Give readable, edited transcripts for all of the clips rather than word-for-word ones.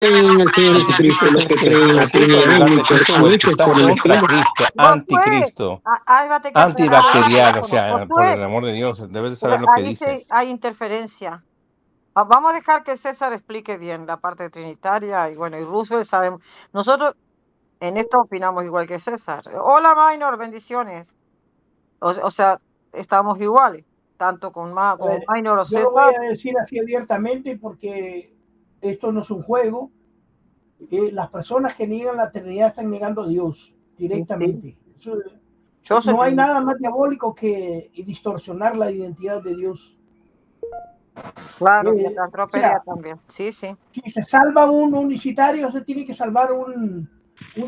creen en el Señor Jesucristo Jesucristo, es los el que que creen en la ocupa el Trinidad, lugar de muchos, Cristo o el que muchos está por el contra estilo. Cristo, Josué, anticristo, hágate que aclarar el antibacterial, o micrófono. sea, por Josué, el amor de Dios, debes de pero saber lo que ahí sí dices. hay interferencia. Vamos a dejar que César explique bien la parte trinitaria y bueno, y Roosevelt sabemos. Nosotros en esto opinamos igual que César. Hola, Minor, bendiciones. O sea, estamos iguales, tanto con A ver, Minor o yo lo voy César. a decir así abiertamente porque esto no es un juego. Las personas que niegan la Trinidad están negando a Dios Sí, sí. directamente. Yo soy No hay trinitario. nada más diabólico que distorsionar la identidad de Dios. Claro, y la O antropería sea, también. Sí, sí. si se salva un unicitario, se tiene que salvar un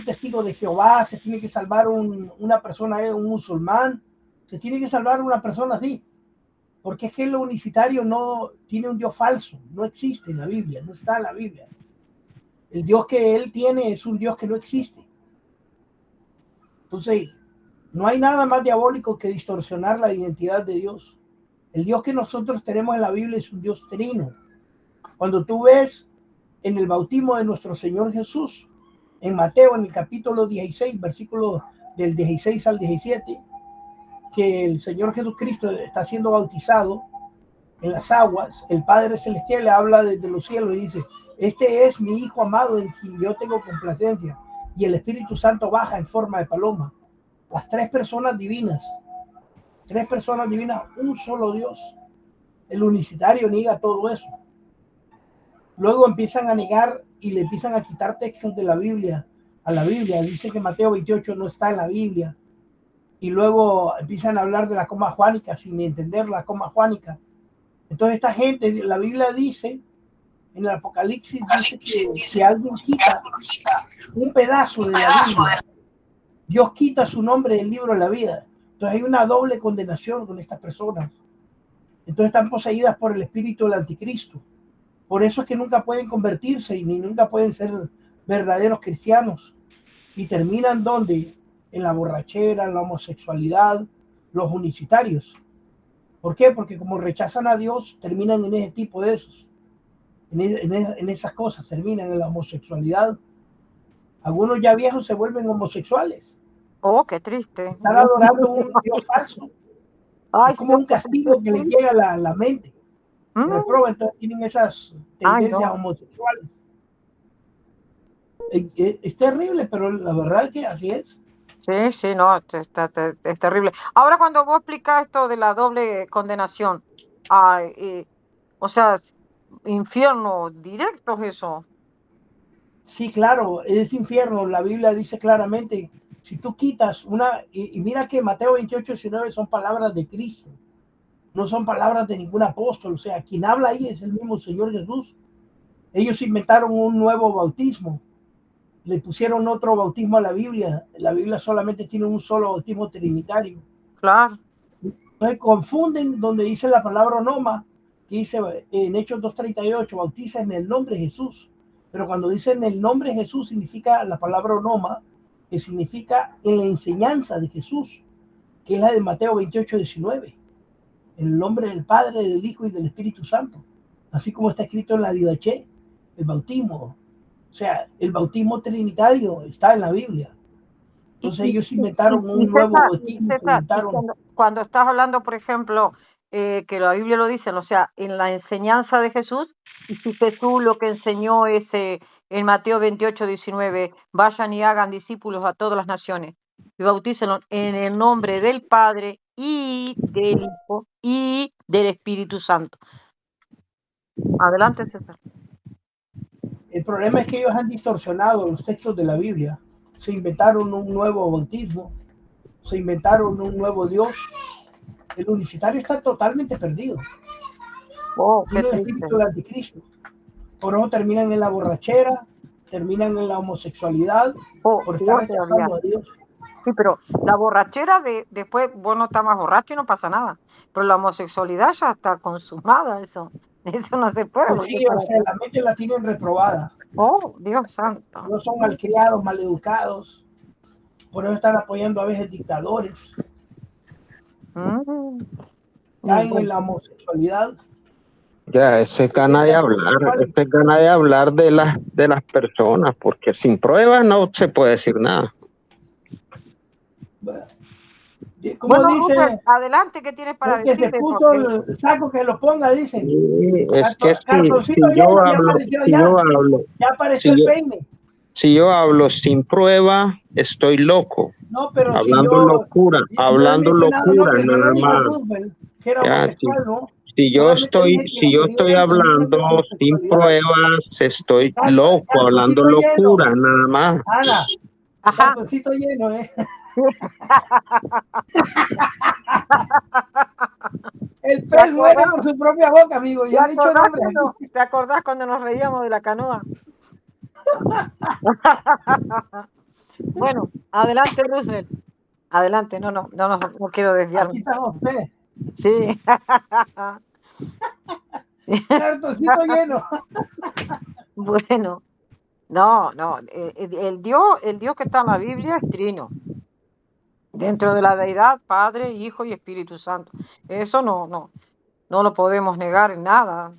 testigo de Jehová, se tiene que salvar una persona, un musulmán, se tiene que salvar una persona así. Porque es que el unicitario no tiene un Dios falso, no existe en la Biblia, no está en la Biblia. El Dios que él tiene es un Dios que no existe. Entonces, no hay nada más diabólico que distorsionar la identidad de Dios. El Dios que nosotros tenemos en la Biblia es un Dios trino. Cuando tú ves en el bautismo de nuestro Señor Jesús, en Mateo, en el capítulo 16, versículo del 16 al 17, que el Señor Jesucristo está siendo bautizado en las aguas, el Padre Celestial le habla desde los cielos y dice, este es mi Hijo amado en quien yo tengo complacencia. Y el Espíritu Santo baja en forma de paloma. Las tres personas divinas, un solo Dios. El unicitario niega todo eso. Luego empiezan a negar y le empiezan a quitar textos de la Biblia a la Biblia. Dice que Mateo 28 no está en la Biblia. Y luego empiezan a hablar de la coma juánica sin entender la coma juánica. Entonces esta gente, la Biblia dice, en el Apocalipsis dice que si alguien quita un pedazo de la Biblia, Dios quita su nombre del libro de la vida. Entonces hay una doble condenación con estas personas. Entonces están poseídas por el espíritu del anticristo. Por eso es que nunca pueden convertirse y ni nunca pueden ser verdaderos cristianos. Y terminan donde? En la borrachera, en la homosexualidad, los unicitarios. ¿Por qué? Porque como rechazan a Dios, terminan en ese tipo de esos. En esas cosas, terminan en la homosexualidad. Algunos ya viejos se vuelven homosexuales. Oh, qué triste. Están adorando un Dios falso. Ay, Es sí, como un castigo que les llega a la mente. Mm, Reproba, entonces tienen esas Ay, tendencias no. homosexuales. Es terrible, pero la verdad es que así es. Sí, sí, no, es terrible. Ahora, cuando vos explicas esto de la doble condenación, ay, o sea, infierno directo es eso. Sí, claro, es infierno. La Biblia dice claramente, si tú quitas y mira que Mateo 28, 19 son palabras de Cristo, no son palabras de ningún apóstol. O sea, quien habla ahí es el mismo Señor Jesús. Ellos inventaron un nuevo bautismo, le pusieron otro bautismo a la Biblia. La Biblia solamente tiene un solo bautismo trinitario. Claro. Entonces confunden donde dice la palabra onoma, que dice en Hechos 2:38, bautiza en el nombre de Jesús. Pero cuando dice en el nombre de Jesús significa la palabra onoma, que significa en la enseñanza de Jesús, que es la de Mateo 28:19. En el nombre del Padre, del Hijo y del Espíritu Santo. Así como está escrito en la Didaché, el bautismo. O sea, el bautismo trinitario está en la Biblia. Y, Entonces y, ellos y, inventaron y un nuevo César, bautismo, se inventaron. cuando estás hablando, por ejemplo, que la Biblia lo dice, o sea, en la enseñanza de Jesús, y si Jesús lo que enseñó es en Mateo 28:19, vayan y hagan discípulos a todas las naciones y bautícenlos en el nombre del Padre y del Hijo y del Espíritu Santo. Adelante, César. El problema es que ellos han distorsionado los textos de la Biblia. Se inventaron un nuevo bautismo, se inventaron un nuevo Dios. El unicitario está totalmente perdido. Oh, qué Tiene el triste. espíritu del anticristo. Por eso terminan en la borrachera, terminan en la homosexualidad, Oh, por estar peor todavía. rechazando a Dios. Sí, pero la borrachera después vos no estás más borracho y no pasa nada. Pero la homosexualidad ya está consumada, eso. Eso no se puede Pues volver sí, o para sea, atrás. la mente la tienen reprobada. Oh, Dios santo. No son malcriados, maleducados. Por eso están apoyando a veces dictadores. Mm. Y Caen en bueno, la homosexualidad. Ya, ese es gana de hablar, ese es gana de hablar de las personas, porque sin pruebas no se puede decir nada. Como Bueno, dice, Rupert, adelante, ¿qué tienes para el que se decirle? puso Porque el saco que lo ponga, dicen. Sí, es que Cartoncito lleno, ya apareció, ya apareció si el yo, peine. si yo hablo sin prueba, estoy loco, No, pero si hablando yo no he hablando mencionado locura, nombres, yo no nada dije a más. Roosevelt que era Ya, homosexual, ¿no? si Solamente dije que la yo mayoría estoy entendían hablando la sin homosexualidad. pruebas, estoy loco, hablando Cartoncito lleno, locura, nada más. Ana, ajá. cartoncito lleno, ¿eh? El ¿Te pez muere acordás? por su propia boca, amigo. ¿Te Yo le he dicho acordás nombres aquí. ¿Te acordás cuando nos reíamos de la canoa? Bueno, adelante, Roosevelt. Adelante, no quiero Aquí desviarme. está José. Sí. Cartoncito lleno. Bueno, no, el Dios que está en la Biblia es trino, dentro de la deidad, Padre, Hijo y Espíritu Santo. Eso no lo podemos negar en nada.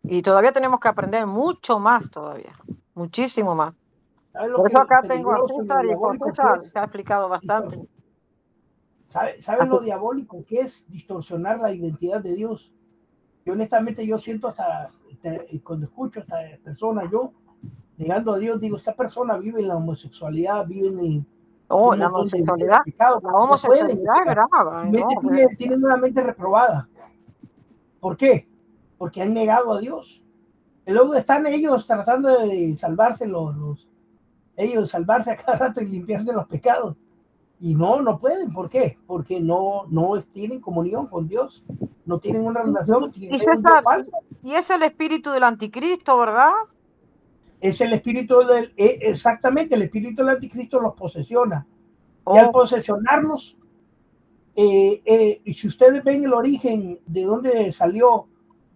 Y todavía tenemos que aprender mucho más todavía, muchísimo más. ¿Sabes Por eso lo acá tengo a peligroso y lo César, y con diabólico que César es? te ha explicado bastante. ¿Sabes lo diabólico que es distorsionar la identidad de Dios? Yo honestamente yo siento cuando escucho a esta persona, yo negando a Dios, digo, esta persona vive en la homosexualidad, vive en Oh, un la montón de vida homosexualidad, de pecado. la No pueden, o homosexualidad es sea, brava, su mente no, tienen una mente reprobada. ¿Por qué? Porque han negado a Dios. Y luego están ellos tratando de salvarse ellos salvarse a cada rato y limpiarse los pecados. Y no pueden. ¿Por qué? Porque no tienen comunión con Dios. No tienen una relación, y tienen un Dios César, falso. y es el espíritu del anticristo, ¿verdad? Es el espíritu exactamente, el espíritu del anticristo los posesiona. Y al Oh, posesionarlos, y si ustedes ven el origen de dónde salió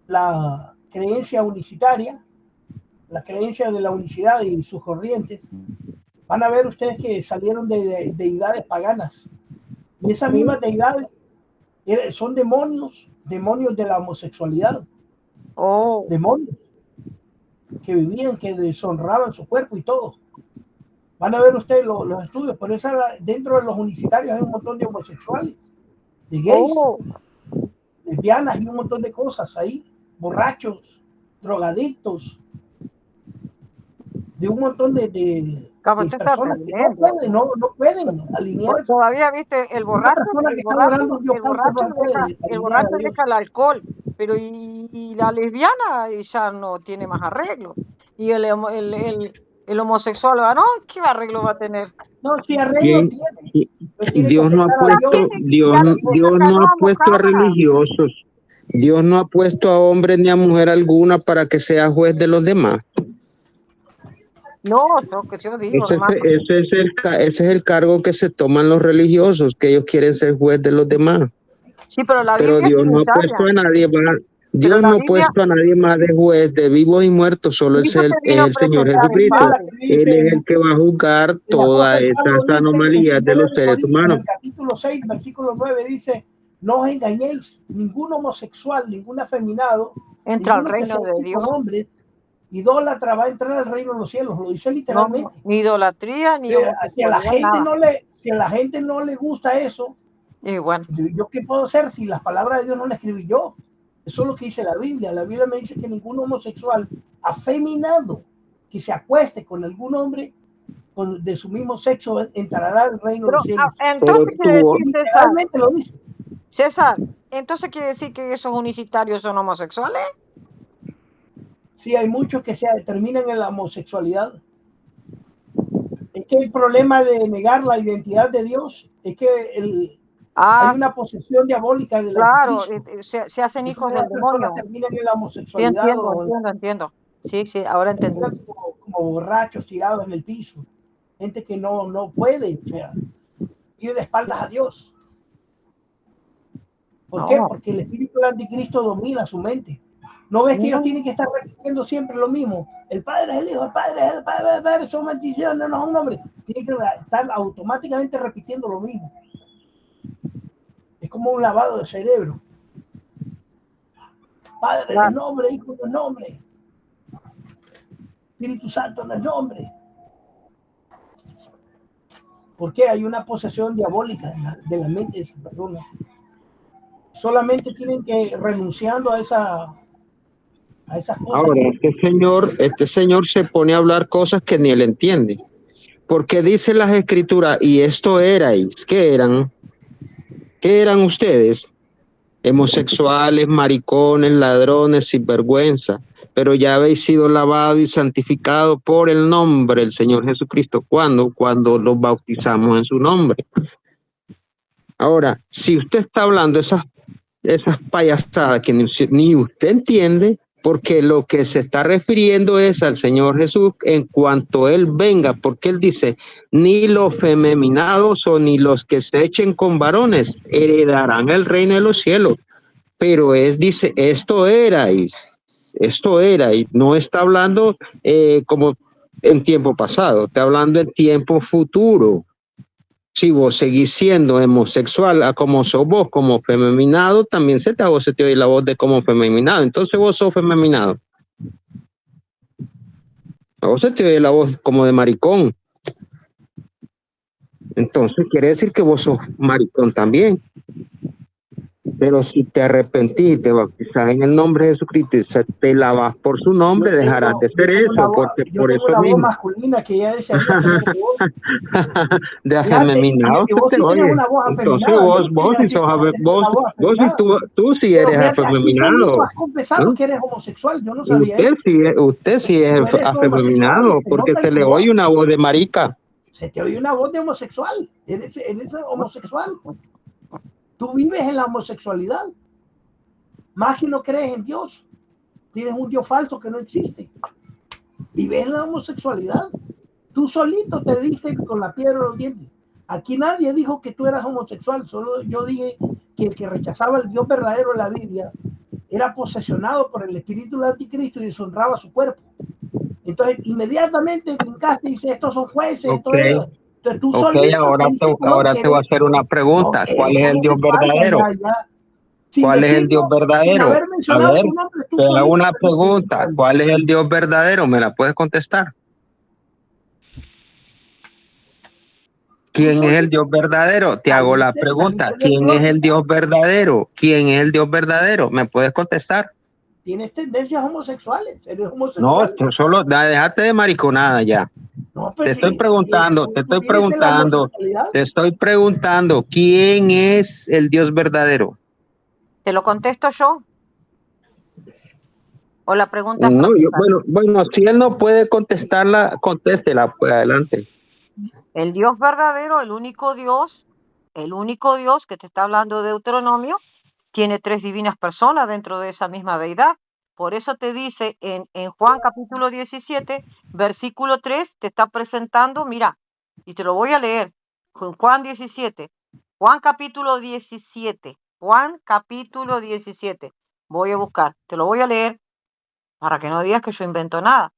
la creencia unicitaria, la creencia de la unicidad y sus corrientes, van a ver ustedes que salieron de deidades paganas. Y esas sí, mismas deidades son demonios de la homosexualidad, oh, demonios que vivían, que deshonraban su cuerpo y todo. Van a ver ustedes los estudios, por eso dentro de los unicitarios hay un montón de homosexuales, de gays, oh. lesbianas y un montón de cosas ahí, borrachos, drogadictos, de un montón Como de tú estás personas que no tremendo. pueden, no pueden alinearse. Todavía viste, Una persona que está adorando a un Dios falso no se puede el alinear borracho a Dios. deja el alcohol, pero y la lesbiana ya no tiene más arreglo. Y el homosexual, no, ¿qué arreglo va a tener? No, si arreglo ¿Quién? tiene, qui- pero tiene que Dios no ha aceptar a Ya Dios. puesto, tiene, ya tiene la Dios no ha canoa puesto a mojada. religiosos, Dios no ha puesto a hombre ni a mujer alguna para que sea juez de los demás. No, yo que yo digo, hermano. Ese es el cargo que se toman los religiosos, que ellos quieren ser juez de los demás. Sí, pero la Pero Biblia es Dios no ha puesto trinitaria. a nadie más, Pero Dios la no ha Biblia, puesto a nadie más de juez de vivos y muertos, solo Cristo se es vino a el Señor presentar el Biblia es Jesucristo. la Padre. que Él dice, es el que va a juzgar el todas apóstol Pablo esas dice anomalías de los seres En humanos. el capítulo 6, versículo 9, dice, no os engañéis, ningún homosexual, ningún afeminado, Entra al ninguno que se reino de deje con Dios. hombres, idólatra va a entrar al reino de los cielos, lo dice No, literalmente. ni idolatría, ni Si a la homosexualidad, gente nada. si a la gente no le gusta eso, Y bueno, yo qué puedo hacer si las palabras de Dios no las escribí yo. Eso es lo que dice la Biblia. La Biblia me dice que ningún homosexual afeminado que se acueste con algún hombre de su mismo sexo entrará al reino de pero los cielos. Pero entonces quiere tuvo, decir, César, Literalmente lo dice. César, entonces quiere decir que esos unicitarios son homosexuales. Sí, hay muchos que se terminan en la homosexualidad. Es que el problema de negar la identidad de Dios es que hay Ah, una posesión diabólica del claro, anticristo. se hacen hijos Entonces del las personas demonio. terminan en la Sí, homosexualidad o entiendo. Sí, ahora entendí. terminan como borrachos tirados en el piso. Gente que no puede, o sea, vive de espaldas a Dios. ¿Por qué? No, Porque el espíritu del anticristo domina su mente. ¿No ves que ellos no, tienen que estar repitiendo siempre lo mismo? El Padre es el Hijo, el Padre es el Padre, son maldiciones, no son hombres. Tienen que estar automáticamente repitiendo lo mismo. Es como un lavado de cerebro. Padre no Claro. es nombre, Hijo no es nombre, Espíritu Santo no es nombre. Porque hay una posesión diabólica de la mente de esa persona. Solamente tienen que renunciando a esas cosas. Ahora, este señor se pone a hablar cosas que ni él entiende. Porque dice las escrituras, y esto erais, ¿qué eran? ¿Qué eran ustedes? Homosexuales, maricones, ladrones, sinvergüenza, pero ya habéis sido lavado y santificado por el nombre del Señor Jesucristo. ¿Cuándo? Cuando los bautizamos en su nombre. Ahora, si usted está hablando esas payasadas que ni usted entiende, porque lo que se está refiriendo es al Señor Jesús en cuanto Él venga, porque Él dice, ni los fememinados o ni los que se echen con varones heredarán el reino de los cielos. Pero dice, esto era, y no está hablando como en tiempo pasado, está hablando en tiempo futuro. Si vos seguís siendo homosexual, a como sos vos, como fememinado, también a vos se te oye la voz de como fememinado. Entonces vos sos fememinado. A vos se te oye la voz como de maricón. Entonces quiere decir que vos sos maricón también. Pero si te arrepentís, te bautizás en el nombre de Jesucristo y te lavas por su nombre, dejarás de ser eso, porque Yo por tengo eso una voz mismo, masculina que ya desearía tener voz. de Fíjate, afeminado y se vos te sí tenés oye. una voz Entonces afeminada. Yo vos, no te vos, voy a si decir sos, que vos tenés una voz afeminada. tú sí Pero eres fíjate, tú solito afeminado. has confesado ¿No? que eres homosexual. Yo no sabía eso. Usted sí es Tú eres homosexual y afeminado, se porque nota en se le tu voz. oye una voz de marica. Se te oye una voz de homosexual. Eres homosexual. Tú vives en la homosexualidad. Más que no crees en Dios. Tienes un Dios falso que no existe. Vives en la homosexualidad. Tú solito te diste con la piedra de los dientes. Aquí nadie dijo que tú eras homosexual. Solo yo dije que el que rechazaba el Dios verdadero en la Biblia era posesionado por el espíritu del anticristo y deshonraba su cuerpo. Entonces, inmediatamente brincaste y dices, estos son jueces, Okay. Entonces tú Okay, solito te diste con ahora que te voy a hacer una no, pregunta. que ¿Cuál eres es el Dios homosexual, verdadero? Sin ¿Cuál es el Dios decirlo, sin verdadero? haber A mencionado ver, tu nombre, tú te hago solito una te diste pregunta. ¿Cuál es el Dios verdadero? ¿Me la puedes contestar? Tú ¿Quién es el solito Dios verdadero? Te hago la pregunta. saliste del ¿Quién es el closet. Dios verdadero? ¿Quién es el Dios verdadero? ¿Me puedes contestar? Tienes tendencias homosexuales, eres No, homosexual. tú solo dejate de mariconada ya. No, Te pues estoy si preguntando, tú vives en la homosexualidad, ¿quién es el Dios verdadero? ¿Te lo contesto yo? ¿O la pregunta es No, para empezar? bueno, si él no puede contestarla, contéstela, pues adelante. El Dios verdadero, el único Dios que te está hablando de Deuteronomio, tiene tres divinas personas dentro de esa misma deidad. Por eso te dice en Juan capítulo 17, versículo 3, te está presentando, mira, y te lo voy a leer, Juan 17, Juan capítulo 17, voy a buscar, te lo voy a leer para que no digas que yo invento nada.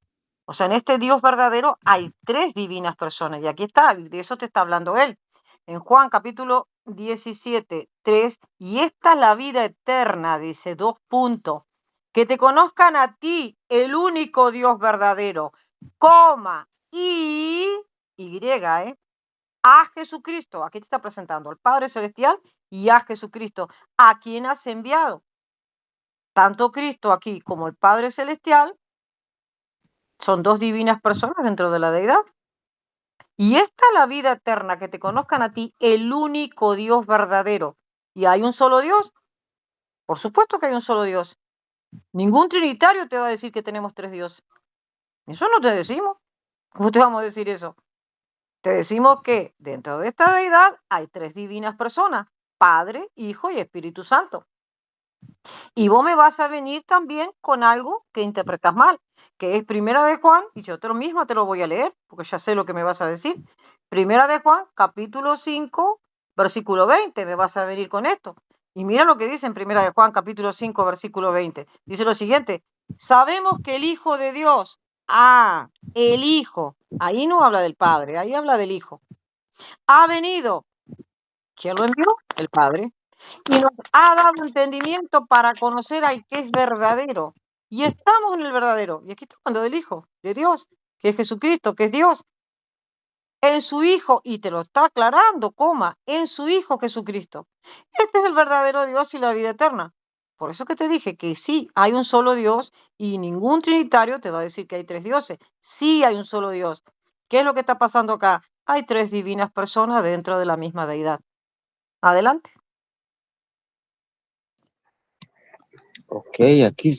O sea, en este Dios verdadero hay tres divinas personas y aquí está, de eso te está hablando él. En Juan capítulo 17, 3, y esta es la vida eterna, dice, 2 puntos, que te conozcan a ti, el único Dios verdadero, a Jesucristo, aquí te está presentando al Padre Celestial y a Jesucristo, a quien has enviado. Tanto Cristo aquí como el Padre Celestial son dos divinas personas dentro de la deidad. Y esta es la vida eterna, que te conozcan a ti, el único Dios verdadero. ¿Y hay un solo Dios? Por supuesto que hay un solo Dios. Ningún trinitario te va a decir que tenemos tres dioses. Eso no te decimos. ¿Cómo te vamos a decir eso? Te decimos que dentro de esta deidad hay tres divinas personas, Padre, Hijo y Espíritu Santo. Y vos me vas a venir también con algo que interpretas mal, que es Primera de Juan, y yo te lo voy a leer, porque ya sé lo que me vas a decir. Primera de Juan, capítulo 5, versículo 20, me vas a venir con esto. Y mira lo que dice en Primera de Juan, capítulo 5, versículo 20. Dice lo siguiente: sabemos que el Hijo de Dios, el Hijo, ahí no habla del Padre, ahí habla del Hijo, ha venido. ¿Quién lo envió? El Padre. y nos ha dado entendimiento para conocer al que es verdadero. Y estamos en el verdadero. Y aquí está hablando del Hijo de Dios, que es Jesucristo, que es Dios. En su Hijo, y te lo está aclarando, en su Hijo Jesucristo. Este es el verdadero Dios y la vida eterna. Por eso que te dije que sí, hay un solo Dios y ningún trinitario te va a decir que hay tres dioses. Sí hay un solo Dios. ¿Qué es lo que está pasando acá? Hay tres divinas personas dentro de la misma deidad. Adelante. Ok,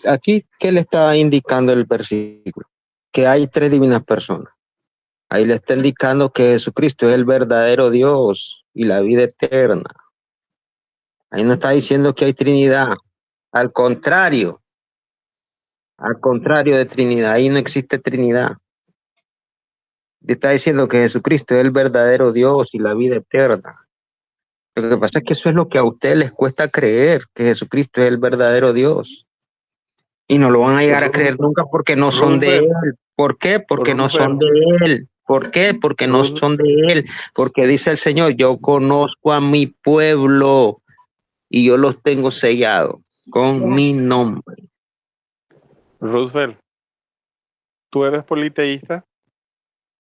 aquí, ¿qué le está indicando el versículo? Que hay tres divinas personas. Ahí le está indicando que Jesucristo es el verdadero Dios y la vida eterna. Ahí no está diciendo que hay Trinidad. Al contrario de Trinidad, ahí no existe Trinidad. Le está diciendo que Jesucristo es el verdadero Dios y la vida eterna. Lo que pasa es que eso es lo que a ustedes les cuesta creer, que Jesucristo es el verdadero Dios. Y no lo van a llegar a creer nunca porque no son de Él. ¿Por qué? Porque no son de Él. ¿Por qué? Porque no son de Él. Porque dice el Señor, yo conozco a mi pueblo y yo los tengo sellados con mi nombre. Roosevelt, ¿tú eres politeísta?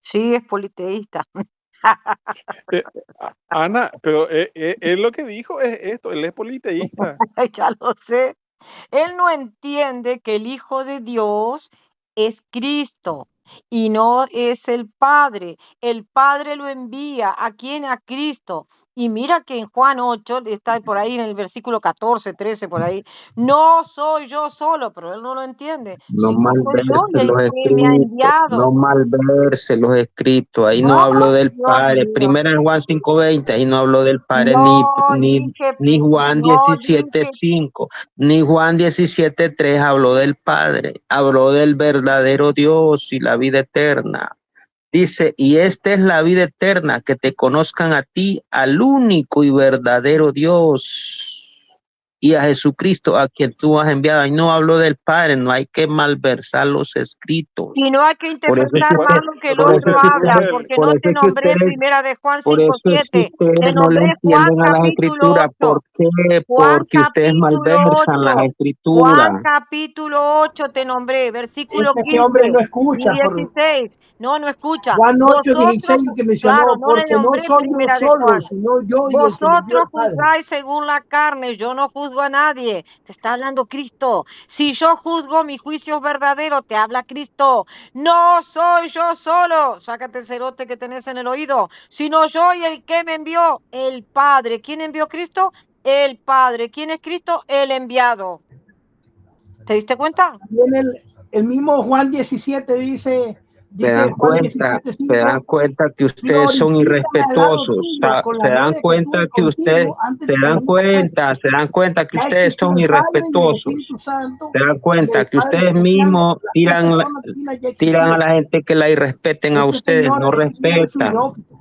Sí, es politeísta. Ana, pero él lo que dijo es esto, él es politeísta. Ya lo sé. Él no entiende que el Hijo de Dios es Cristo y no es el Padre. El Padre lo envía a quien, a Cristo. Y mira que en Juan 8, está por ahí en el versículo 14, 13, por ahí, no soy yo solo, pero él no lo entiende. No Si no soy yo malverse y el los que me ha escritos, enviado. no malverse los escritos. Ahí no hablo Ay, del Dios Padre. mío. Primera en Juan 5:20, ahí no hablo del Padre No dije, ni Juan no dije 17:5, ni Juan 17:3 habló del Padre. Habló del verdadero Dios y la vida eterna. Dice, y esta es la vida eterna, que te conozcan a ti, al único y verdadero Dios, y a Jesucristo, a quien tú has enviado. Y no hablo del Padre, no hay que malversar los escritos. y no hay que Por eso es interpretar que mal usted, lo que el por eso otro es que habla, ustedes, Roosevelt, porque por no eso te es que nombré ustedes, primera de Juan por eso es que 5:7, te ustedes no le nombré Juan entienden a las capítulo escrituras. 8. ¿Por qué? Juan Porque ustedes capítulo malversan las 8, escrituras. Juan capítulo 8 te nombré, Es versículo que este 15 hombre no y escucha por 16. No, no escucha. Juan 8:16 Vosotros, que claro, mencionó, no le porque no nombré soy yo primera de solo, Juan. sino yo y el que me envió Vosotros el Padre. juzgáis según la carne, yo no juzgo a nadie. Te está hablando Cristo. Si yo juzgo, mi juicio es verdadero, te habla Cristo. No soy yo solo, sácate el cerote que tenés en el oído, sino yo y el que me envió, el Padre. ¿Quién envió a Cristo? El Padre. ¿Quién es Cristo? El enviado. ¿Te diste cuenta? También el mismo Juan 17 Se dice dan Juan cuenta, se dan 17:5, cuenta que ustedes son glorifícame al lado irrespetuosos, tuyo con se la dan gloria que cuenta tuve que ustedes, contigo antes de que el mundo fuese. se dan cuenta que Ya ustedes existe son el Padre y el irrespetuosos, Espíritu Santo, se dan y cuenta el que Padre ustedes Celestial, mismos las tres personas divinas ya tiran a existían. la gente que la irrespeten a ustedes, no Este señor es un respetan. neófito.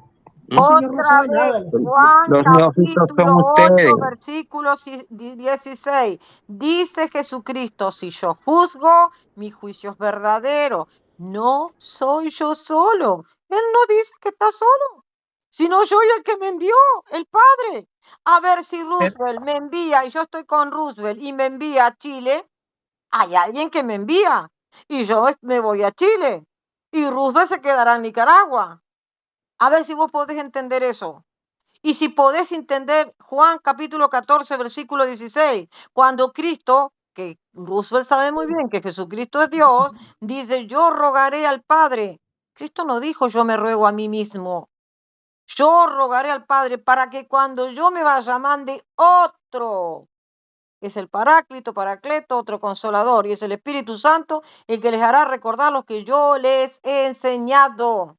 ¿Mm? Este señor no Otra sabe nada vez, de la escritura. Juan Los neófitos son capítulo ustedes. 8, versículo 16. Dice Jesucristo, si yo juzgo, mi juicio es verdadero. No soy yo solo. Él no dice que está solo, sino yo y el que me envió, el Padre. A ver si Roosevelt me envía y yo estoy con Roosevelt y me envía a Chile, hay alguien que me envía y yo me voy a Chile y Roosevelt se quedará en Nicaragua. A ver si vos podés entender eso. Y si podés entender Juan capítulo 14, versículo 16, cuando Cristo, que Roosevelt sabe muy bien que Jesucristo es Dios, dice, yo rogaré al Padre. Cristo no dijo, yo me ruego a mí mismo. Yo rogaré al Padre para que cuando yo me vaya mande otro. Es el Paráclito, Paracleto, otro consolador. Y es el Espíritu Santo el que les hará recordar lo que yo les he enseñado.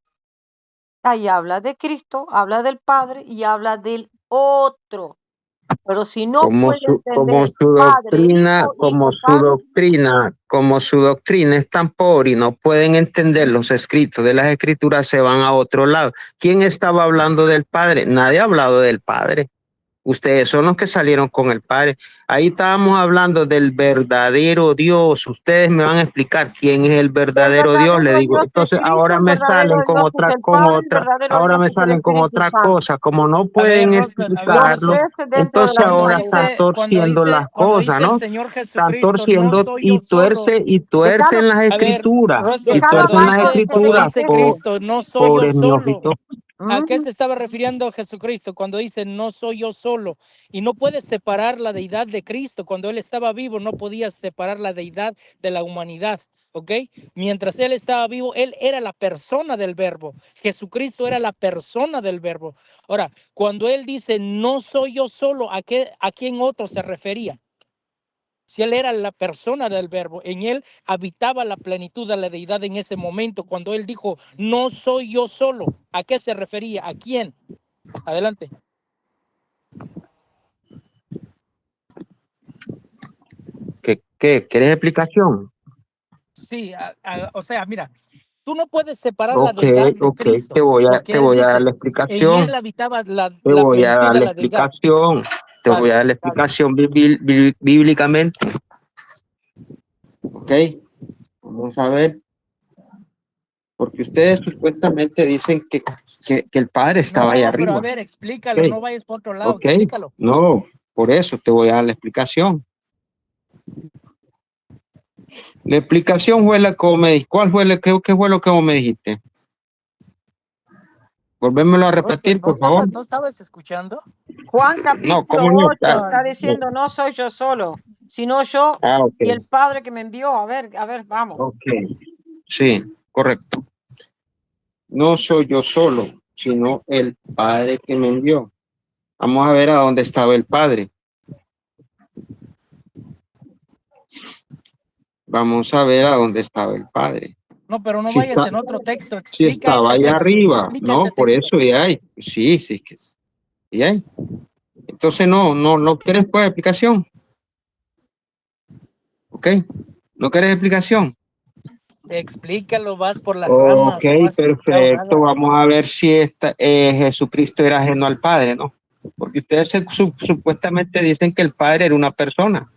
Ahí habla de Cristo, habla del Padre y habla del otro. Pero si no puede entender Padre, Hijo y Santo, Como su doctrina es tan pobre y no pueden entender los escritos de las escrituras, se van a otro lado. ¿Quién estaba hablando del Padre? Nadie ha hablado del Padre. Ustedes son los que salieron con el Padre. Ahí estábamos hablando del verdadero Dios. Ustedes me van a explicar quién es el El verdadero Dios, le verdadero digo. Dios es Entonces Cristo, ahora el me verdadero salen con Dios es otra, el Padre, el verdadero ahora Dios me es el salen con Espíritu otra Santo. cosa. Como no A ver, pueden Roswell, a ver, Los explicarlo, Roswell. tres dentro de entonces la Cuando misma ahora están boda. dice, torciendo las cuando cosas, dice el ¿no? Señor Están Jesucristo, no torciendo soy yo solo. y Déjalo, tuercen las A ver, escrituras. Y Roswell, déjalo cuando tuercen las hablar que cuando escrituras, dice conteste. Cristo, no soy yo pobres solo. miojitos. ¿A qué se Ujú. estaba refiriendo Jesucristo cuando dice no soy yo solo? Y no puedes separar la deidad de Cristo. Cuando él estaba vivo, no podías separar la deidad de la humanidad. ¿Ok? Mientras él estaba vivo, él era la persona del verbo. Jesucristo era la persona del verbo. Ahora, cuando él dice no soy yo solo, a quién otro se refería? Si él era la persona del verbo, en él habitaba la plenitud de la deidad en ese momento. Cuando él dijo, no soy yo solo, ¿a qué se refería? ¿A quién? Adelante. ¿Qué? ¿Quieres explicación? Sí, o sea, mira, tú no puedes separar la Ok, deidad de ok, Cristo, te porque él voy a dar dice, la en explicación, él habitaba te la voy a plenitud dar de la la deidad. explicación, te voy Dale, a dar la dale. explicación bíblicamente. Ok, vamos a ver, porque ustedes supuestamente dicen que el Padre estaba ahí No, pero a arriba. ver, explícalo, Ok, no vayas por otro lado, ok, explícalo. no, por eso te voy a dar la explicación. La explicación fue la que me dijiste. ¿Cuál fue qué fue lo que vos me dijiste? Volvémoslo a repetir, por favor. ¿No estabas escuchando? Juan No, capítulo ¿cómo no? 8 está diciendo, no soy yo solo, sino yo Ok, y el Padre que me envió. A ver, vamos. ok, sí, correcto. No soy yo solo, sino el Padre que me envió. Vamos a ver a dónde estaba el Padre. Vamos a ver a dónde estaba el Padre. No, pero no Si, vayas en otro texto, si explica estaba ese ahí texto, arriba, explica no, ese por texto. eso ya hay. Sí, y hay. Entonces no quieres pues explicación. ¿Ok? ¿No quieres explicación? Explícalo, vas por las Ok, ramas, no has explicado perfecto. nada. Vamos a ver si Jesucristo era ajeno al Padre, ¿no? Porque ustedes supuestamente dicen que el Padre era una persona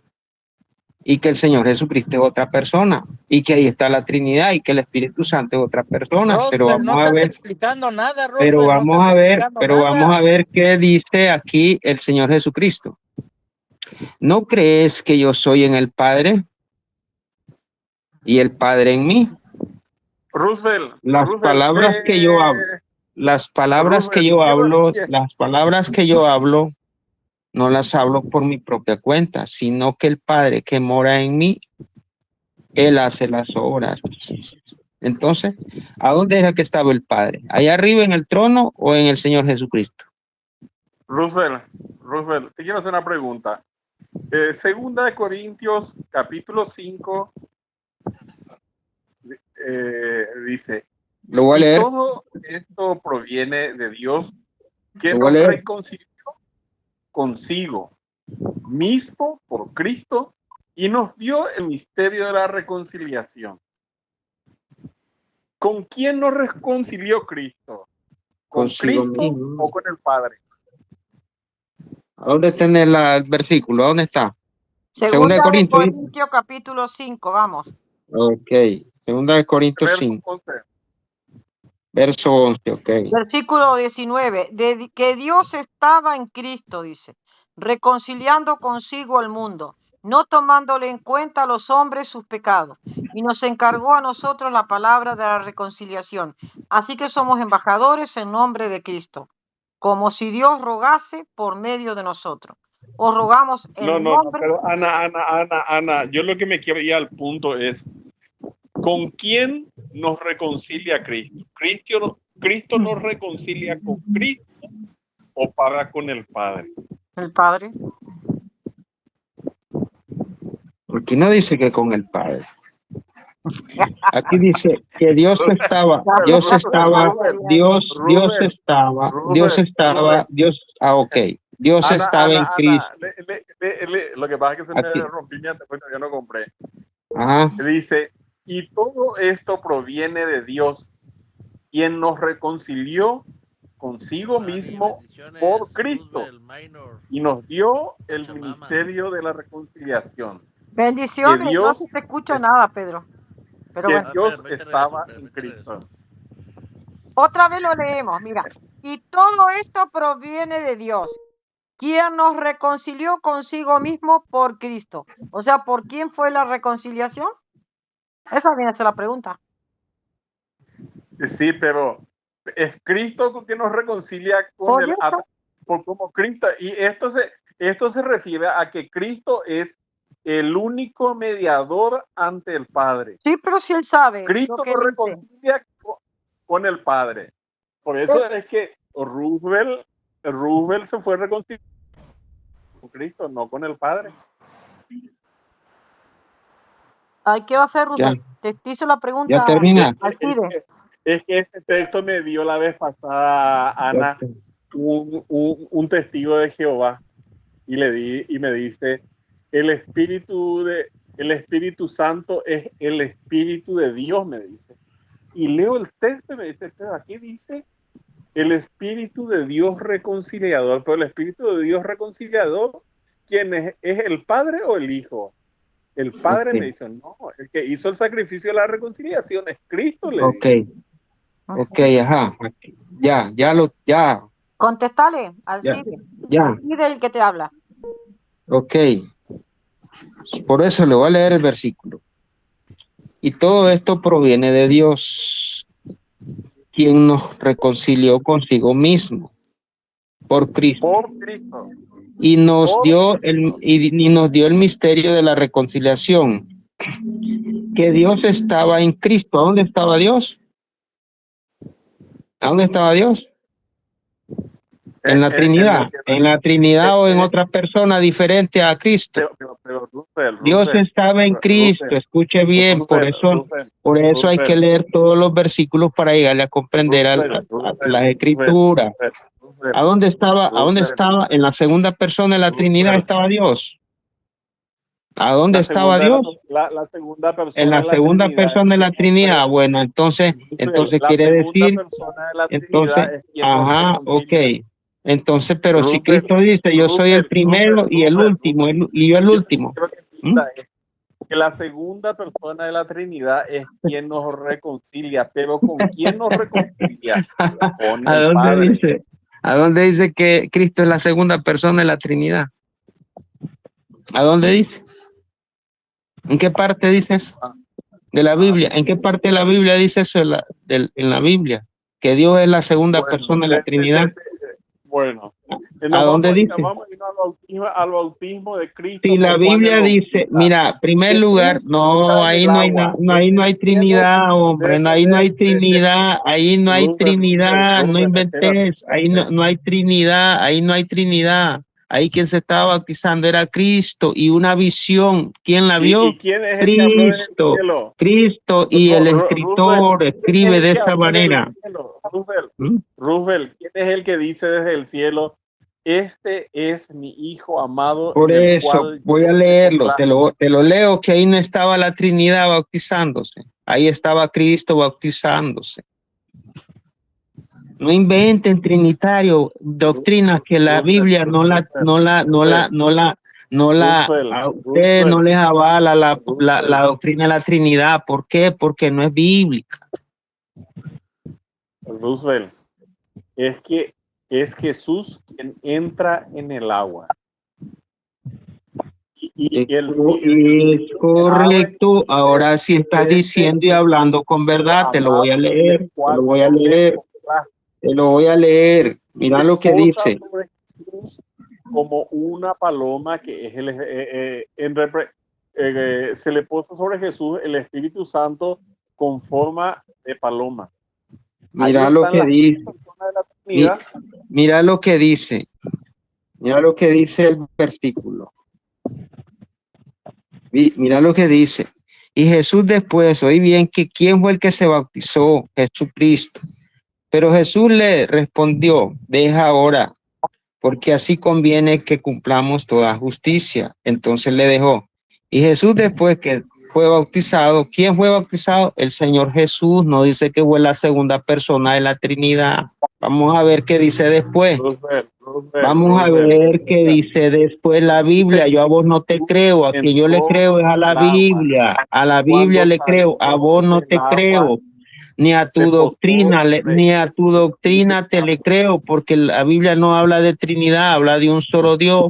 y que el Señor Jesucristo es otra persona y que ahí está la Trinidad y que el Espíritu Santo es otra persona. Roswell, no estás explicando nada, Pero Roswell, no estás explicando vamos nada. a ver qué dice aquí el Señor Jesucristo. ¿No crees que yo soy en el Padre y el Padre en mí? Roosevelt, Las palabras que yo hablo, las palabras que yo hablo, no las hablo por mi propia cuenta, sino que el Padre que mora en mí, Él hace las obras. Entonces, ¿a dónde era que estaba el Padre? ¿Allá arriba en el trono o en el Señor Jesucristo? Roosevelt, te quiero hacer una pregunta. Segunda de Corintios, capítulo 5, dice, Lo voy a y leer, todo esto proviene de Dios, que lo voy a nos leer. reconcilió consigo mismo por Cristo y nos dio el misterio de la reconciliación. ¿Con quién nos reconcilió Cristo? ¿Con Consigo Cristo mismo. o con el Padre? ¿A dónde tiene el versículo? ¿A dónde está? Segunda de Segunda de Corintios. Corintios capítulo 5, vamos. Ok, Segunda de Corintios Verso 5, 11. verso 11, ok. Versículo 19, de que Dios estaba en Cristo, dice, reconciliando consigo al mundo, no tomándole en cuenta a los hombres sus pecados, y nos encargó a nosotros la palabra de la reconciliación. Así que somos embajadores en nombre de Cristo, como si Dios rogase por medio de nosotros. Os rogamos en No, nombre. pero Ana, yo lo que me quiero ir al punto es, ¿con quién nos reconcilia Cristo? ¿Cristo nos reconcilia con Cristo o para con el Padre? El Padre. Aquí no dice que con el Padre. Aquí dice que Dios estaba, ok, Dios estaba en Cristo. Lo que pasa es que se me Aquí. rompió mi anteojo, yo no compré. Ajá. Dice, y todo esto proviene de Dios, quien nos reconcilió consigo Hola, Ani, mismo bendiciones. por Cristo Roosevelt Minor, y nos dio el Pachamama. ministerio de la reconciliación. Bendiciones, no Dios se te escucha nada, Pedro. Pero que bueno, Ah, Dios ahorita estaba regreso, en ahorita regreso. Cristo. otra vez lo leemos, mira. Y todo esto proviene de Dios, quien nos reconcilió consigo mismo por Cristo. O sea, ¿por quién fue la reconciliación? Esa viene a ser la pregunta. Sí, pero es Cristo que nos reconcilia con Por el eso, por como Cristo. Y esto se refiere a que Cristo es el único mediador ante el Padre. sí, pero si él sabe lo Cristo que nos dice. reconcilia con el Padre. Por eso es que Roosevelt se fue reconciliado con Cristo, no con el Padre. Ay, ¿qué va a hacer, Ya, Roosevelt? Te hizo la ya pregunta termina. Alcide. Es que ese texto me dio la vez pasada, Ana, un testigo de Jehová y me dice, el Espíritu Santo es el Espíritu de Dios, me dice. Y leo el texto y me dice, pero aquí dice el Espíritu de Dios reconciliador, pero el Espíritu de Dios reconciliador, ¿quién es el Padre o el Hijo? El Padre Ok, me dice, no, el que hizo el sacrificio de la reconciliación es Cristo, le ok, dice. ok, ajá. Ya, Contestale, ya, Alcide. ya, Alcide el que te habla. ok. Por eso le voy a leer el versículo. Y todo esto proviene de Dios, quien nos reconcilió consigo mismo por Cristo Por Cristo. y nos Por dio Cristo. y nos dio el misterio de la reconciliación, que Dios estaba en Cristo. ¿A dónde estaba Dios? ¿A dónde estaba Dios? En la Trinidad, en la Trinidad o en otra persona diferente a Cristo. Pero Dios estaba en Cristo, escuche bien, por eso hay que leer todos los versículos para llegarle a comprender a las escrituras. ¿A dónde estaba? ¿A dónde estaba? En la segunda persona de la Trinidad estaba Dios. ¿A dónde estaba Dios? La segunda persona En la de la segunda Trinidad. persona de la Trinidad. Bueno, entonces quiere decir, persona de la entonces, Trinidad es quien nos ajá, reconcilia. ok. Entonces, pero si Roosevelt, Cristo dice, yo soy el primero y el último, y yo el último. Creo que que la segunda persona de la Trinidad es quien nos reconcilia, pero ¿con quién nos reconcilia? Con ¿A el dónde Padre. dice? ¿A dónde dice que Cristo es la segunda persona de la Trinidad? ¿A dónde dice? ¿En qué parte dice eso? De la Biblia. ¿En qué parte de la Biblia dice eso en la Biblia? Que Dios es la segunda persona de la Trinidad. Bueno, ¿A dónde dice? vamos a ir al bautismo de Cristo. Si la por Juan Biblia el dice, Bautista. mira, primer Que lugar, Cristo no, está en ahí el no hay agua. ahí no hay Trinidad, hombre, no, ahí no hay Trinidad, ahí no hay Roosevelt, Trinidad, no espérate. inventes, ahí no hay Trinidad, ahí no hay Trinidad. Ahí quien se estaba bautizando era Cristo y una visión. ¿Quién la vio? ¿Y quién es el que habló desde el Cristo, cielo? Cristo, y el escritor escribe de esta manera. Roosevelt, ¿quién es el que dice desde el cielo? Este es mi hijo amado. Por en el eso cual voy a leerlo, te lo leo, que ahí no estaba la Trinidad bautizándose, ahí estaba Cristo bautizándose. No inventen, trinitario, doctrinas que la Biblia a ustedes no les avala la doctrina de la Trinidad. ¿Por qué? Porque no es bíblica. Roosevelt, es Jesús quien entra en el agua. Es correcto. Ahora sí estás diciendo y hablando con verdad. Te lo voy a leer. Te lo voy a leer. Mira lo que dice. Como una paloma que es se le posa sobre Jesús el Espíritu Santo con forma de paloma. Mira lo que dice. Mira lo que dice. Mira lo que dice el versículo. Mira lo que dice. Y Jesús después, oí bien que quién fue el que se bautizó, Jesucristo. Pero Jesús le respondió, deja ahora, porque así conviene que cumplamos toda justicia. Entonces le dejó. Y Jesús después que fue bautizado. ¿Quién fue bautizado? El Señor Jesús. No dice que fue la segunda persona de la Trinidad. Vamos a ver qué dice después. Vamos a ver qué dice después la Biblia. Yo a vos no te creo. A quien yo le creo es a la Biblia. A la Biblia le creo. A vos no te creo. Ni a tu doctrina, ni a tu doctrina te le creo, porque la Biblia no habla de Trinidad, habla de un solo Dios.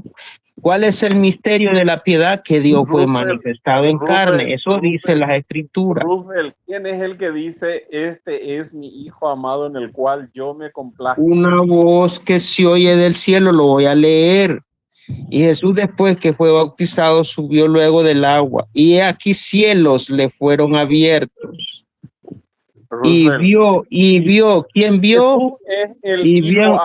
¿Cuál es el misterio de la piedad? Que Dios fue manifestado en carne. Eso dice las Escrituras. Rufel, ¿quién es el que dice, este es mi hijo amado en el cual yo me complazco? Una voz que se oye del cielo, lo voy a leer. Y Jesús, después que fue bautizado, subió luego del agua. Y aquí cielos le fueron abiertos. Y vio, ¿quién vio? Y vio,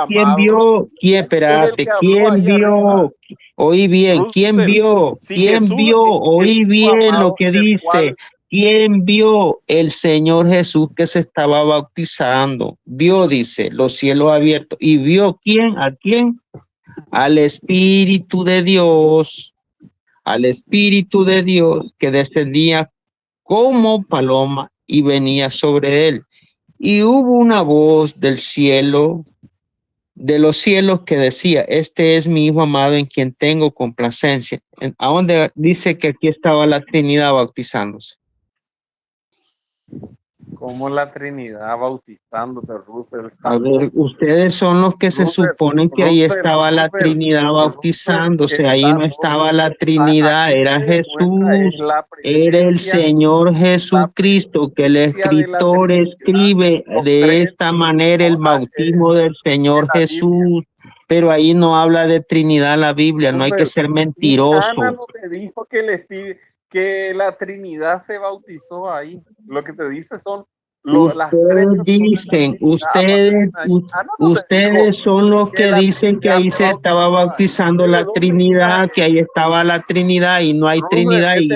¿quién vio? ¿Quién, espérate, quién vio? Oí bien, ¿quién vio? ¿Quién vio? Oí bien lo que dice. ¿Quién vio? El Señor Jesús que se estaba bautizando. Vio, dice, los cielos abiertos. ¿Y vio quién? ¿A quién? Al Espíritu de Dios. Al Espíritu de Dios que descendía como paloma y venía sobre él. Y hubo una voz del cielo, de los cielos, que decía, este es mi hijo amado en quien tengo complacencia. ¿A dónde dice que aquí estaba la Trinidad bautizándose? Como la Trinidad bautizándose, Rufel. A ver, ustedes son los que se suponen que ahí estaba la Trinidad bautizándose. Ahí no estaba la Trinidad, era Jesús, era el Señor Jesucristo, que el escritor escribe de esta manera el bautismo del Señor Jesús. Pero ahí no habla de Trinidad la Biblia, no hay que ser mentiroso. Ana no te dijo que la Trinidad se bautizó ahí. Lo que te dice son ustedes dicen, ustedes son los que dicen que ahí se estaba bautizando la Trinidad, que ahí estaba la Trinidad y no hay Trinidad, y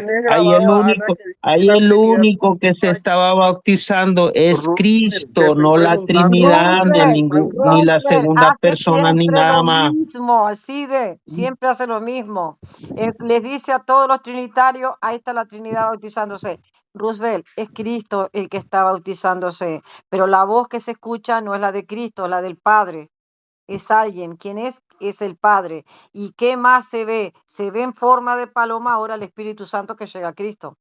ahí el único que se estaba bautizando es Cristo, no la Trinidad, ni la segunda persona, ni nada más. Siempre hace lo mismo. Les dice a todos los trinitarios, ahí está la Trinidad bautizándose. Roosevelt, es Cristo el que está bautizándose, pero la voz que se escucha no es la de Cristo, es la del Padre. Es alguien. ¿Quién es? Es el Padre. ¿Y qué más se ve? Se ve en forma de paloma ahora el Espíritu Santo que llega a Cristo.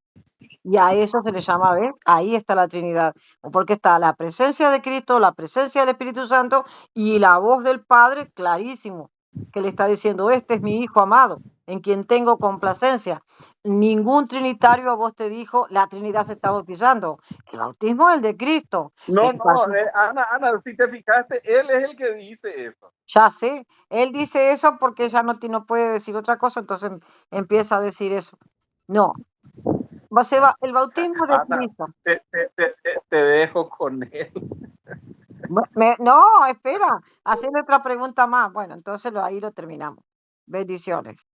Y a eso se le llama, ¿ves? Ahí está la Trinidad. Porque está la presencia de Cristo, la presencia del Espíritu Santo y la voz del Padre, clarísimo, que le está diciendo, este es mi Hijo amado, en quien tengo complacencia. Ningún trinitario a vos te dijo, la Trinidad se está bautizando. El bautismo es el de Cristo. No, Ana, si te fijaste, él es el que dice eso. Ya sé, él dice eso porque ya no puede decir otra cosa, entonces empieza a decir eso. No. El bautismo de Ana, Cristo. Te dejo con él. No, espera, hacerle otra pregunta más. Bueno, entonces ahí lo terminamos. Bendiciones.